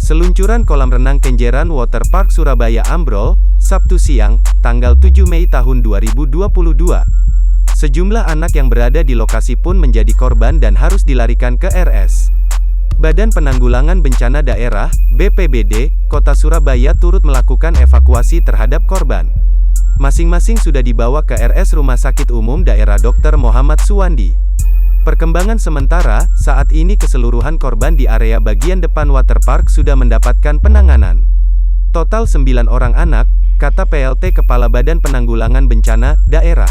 Seluncuran kolam renang Kenjeran Waterpark Surabaya ambrol, Sabtu siang, tanggal 7 Mei tahun 2022. Sejumlah anak yang berada di lokasi pun menjadi korban dan harus dilarikan ke RS. Badan Penanggulangan Bencana Daerah, BPBD, Kota Surabaya turut melakukan evakuasi terhadap korban. Masing-masing sudah dibawa ke RS Rumah Sakit Umum Daerah Dr. Muhammad Suwandi. Perkembangan sementara, saat ini keseluruhan korban di area bagian depan waterpark sudah mendapatkan penanganan. Total 9 orang anak, kata PLT Kepala Badan Penanggulangan Bencana Daerah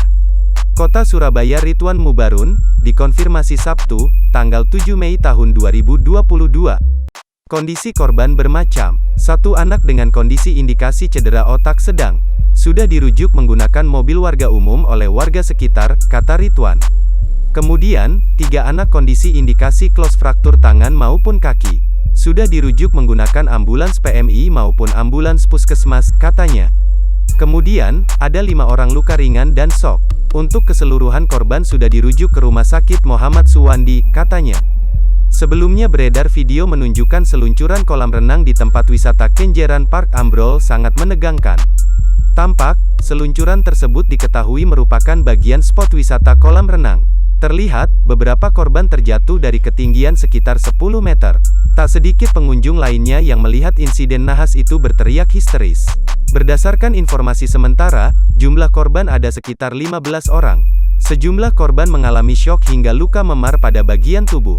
Kota Surabaya Ridwan Mubarun, dikonfirmasi Sabtu, tanggal 7 Mei tahun 2022. Kondisi korban bermacam. Satu anak dengan kondisi indikasi cedera otak sedang, sudah dirujuk menggunakan mobil warga umum oleh warga sekitar, kata Ridwan. Kemudian, 3 anak kondisi indikasi close fraktur tangan maupun kaki, sudah dirujuk menggunakan ambulans PMI maupun ambulans puskesmas, katanya. Kemudian, ada 5 orang luka ringan dan shock. Untuk keseluruhan korban sudah dirujuk ke Rumah Sakit Muhammad Suwandi, katanya. Sebelumnya beredar video menunjukkan seluncuran kolam renang di tempat wisata Kenjeran Park ambrol sangat menegangkan. Tampak, seluncuran tersebut diketahui merupakan bagian spot wisata kolam renang. Terlihat, beberapa korban terjatuh dari ketinggian sekitar 10 meter. Tak sedikit pengunjung lainnya yang melihat insiden nahas itu berteriak histeris. Berdasarkan informasi sementara, jumlah korban ada sekitar 15 orang. Sejumlah korban mengalami syok hingga luka memar pada bagian tubuh.